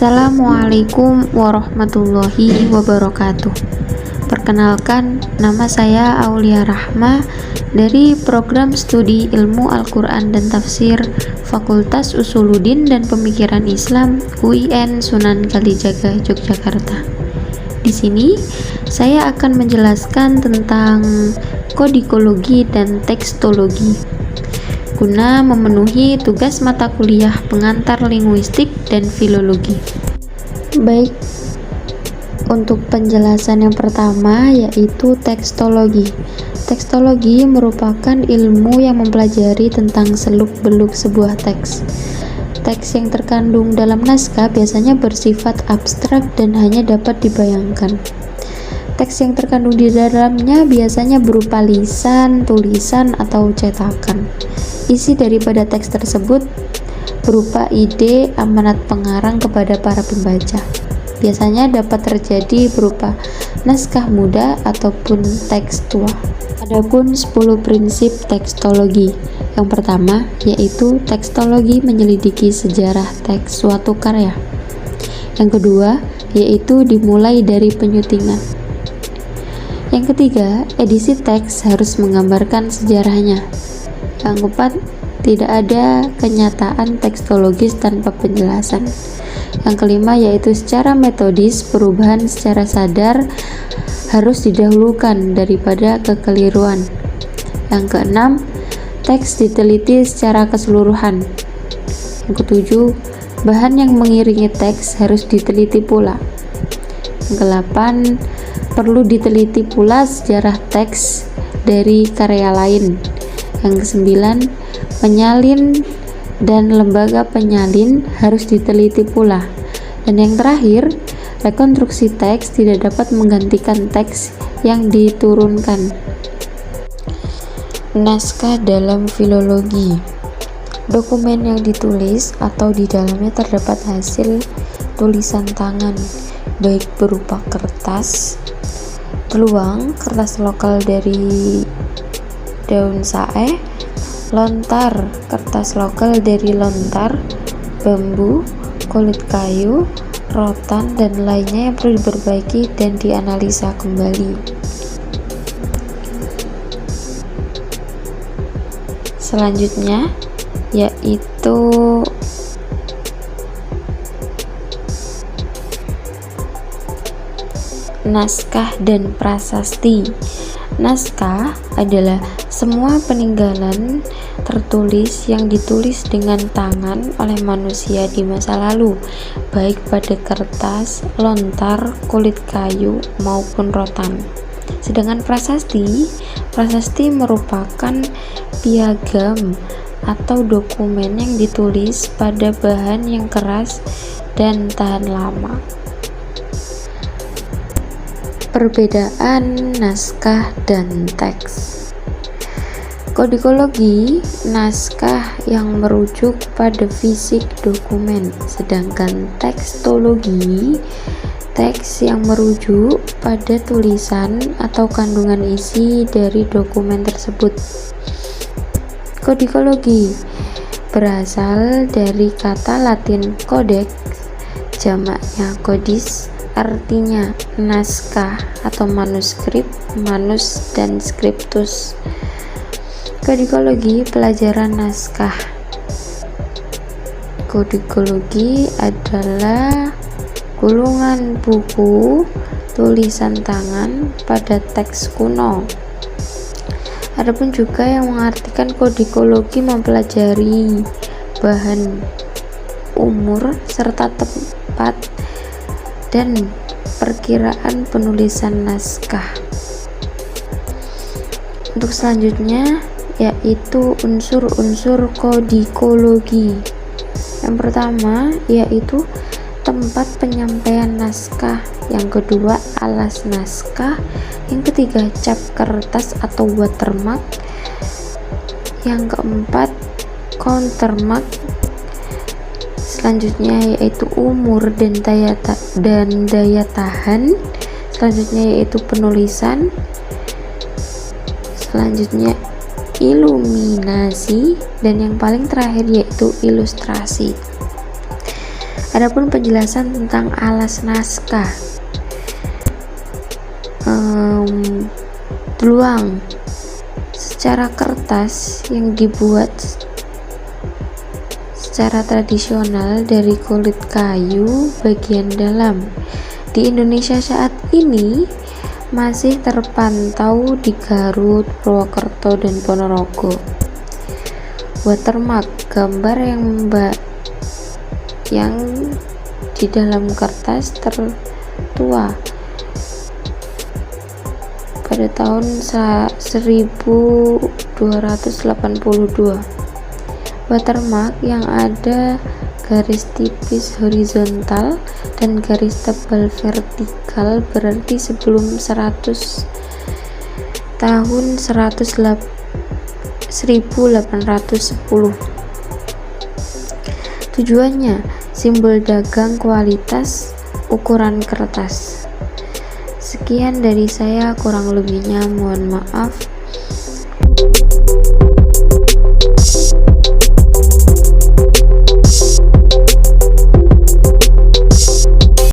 Assalamualaikum warahmatullahi wabarakatuh. Perkenalkan, nama saya Aulia Rahma dari Program Studi Ilmu Al-Quran dan Tafsir Fakultas Usuluddin dan Pemikiran Islam UIN Sunan Kalijaga, Yogyakarta. Di sini saya akan menjelaskan tentang kodikologi dan tekstologi guna memenuhi tugas mata kuliah pengantar linguistik dan filologi. Baik, untuk penjelasan yang pertama yaitu tekstologi. Tekstologi merupakan ilmu yang mempelajari tentang seluk-beluk sebuah teks. Teks yang terkandung dalam naskah biasanya bersifat abstrak dan hanya dapat dibayangkan. Teks yang terkandung di dalamnya biasanya berupa lisan, tulisan, atau cetakan. Isi daripada teks tersebut berupa ide amanat pengarang kepada para pembaca. Biasanya dapat terjadi berupa naskah muda ataupun teks tua. Adapun 10 prinsip tekstologi. Yang pertama yaitu tekstologi menyelidiki sejarah teks suatu karya. Yang kedua yaitu dimulai dari penyutingan. Yang ketiga, edisi teks harus menggambarkan sejarahnya. Yang keempat, tidak ada kenyataan tekstologis tanpa penjelasan. Yang kelima yaitu secara metodis, perubahan secara sadar harus didahulukan daripada kekeliruan. Yang keenam, teks diteliti secara keseluruhan. Yang ketujuh, bahan yang mengiringi teks harus diteliti pula. Yang kedelapan, perlu diteliti pula sejarah teks dari karya lain. Yang kesembilan, penyalin dan lembaga penyalin harus diteliti pula. Dan yang terakhir, rekonstruksi teks tidak dapat menggantikan teks yang diturunkan. Naskah dalam filologi. Dokumen yang ditulis atau di dalamnya terdapat hasil tulisan tangan, baik berupa kertas, peluang, kertas lokal dari daun saeh, lontar, kertas lokal dari lontar, bambu, kulit kayu, rotan, dan lainnya yang perlu diperbaiki dan dianalisa kembali. Selanjutnya yaitu naskah dan prasasti. Naskah adalah semua peninggalan tertulis yang ditulis dengan tangan oleh manusia di masa lalu, baik pada kertas, lontar, kulit kayu, maupun rotan. Sedangkan prasasti merupakan piagam atau dokumen yang ditulis pada bahan yang keras dan tahan lama. Perbedaan naskah dan teks. Kodikologi, naskah yang merujuk pada fisik dokumen, sedangkan tekstologi, teks yang merujuk pada tulisan atau kandungan isi dari dokumen tersebut. Kodikologi berasal dari kata Latin codex, jamaknya codis, artinya naskah atau manuskrip, manus dan scriptus. Kodikologi pelajaran naskah. Kodikologi adalah gulungan buku tulisan tangan pada teks kuno. Adapun juga yang mengartikan kodikologi mempelajari bahan, umur, serta tempat dan perkiraan penulisan naskah. Untuk selanjutnya yaitu unsur-unsur kodikologi. Yang pertama yaitu tempat penyampaian naskah, yang kedua alas naskah, yang ketiga cap kertas atau watermark, yang keempat countermark. Selanjutnya yaitu umur dan daya tahan. Selanjutnya yaitu penulisan. Selanjutnya iluminasi, dan yang paling terakhir yaitu ilustrasi. Adapun penjelasan tentang alas naskah. Beluang secara kertas yang dibuat secara tradisional dari kulit kayu bagian dalam. Di Indonesia saat ini masih terpantau di Garut, Purwokerto, dan Ponorogo. Watermark, gambar yang di dalam kertas tertua pada tahun 1282. Watermark yang ada garis tipis horizontal dan garis tebal vertikal berarti sebelum 100 tahun 1810. Tujuannya simbol dagang kualitas ukuran kertas. Sekian dari saya, kurang lebihnya mohon maaf.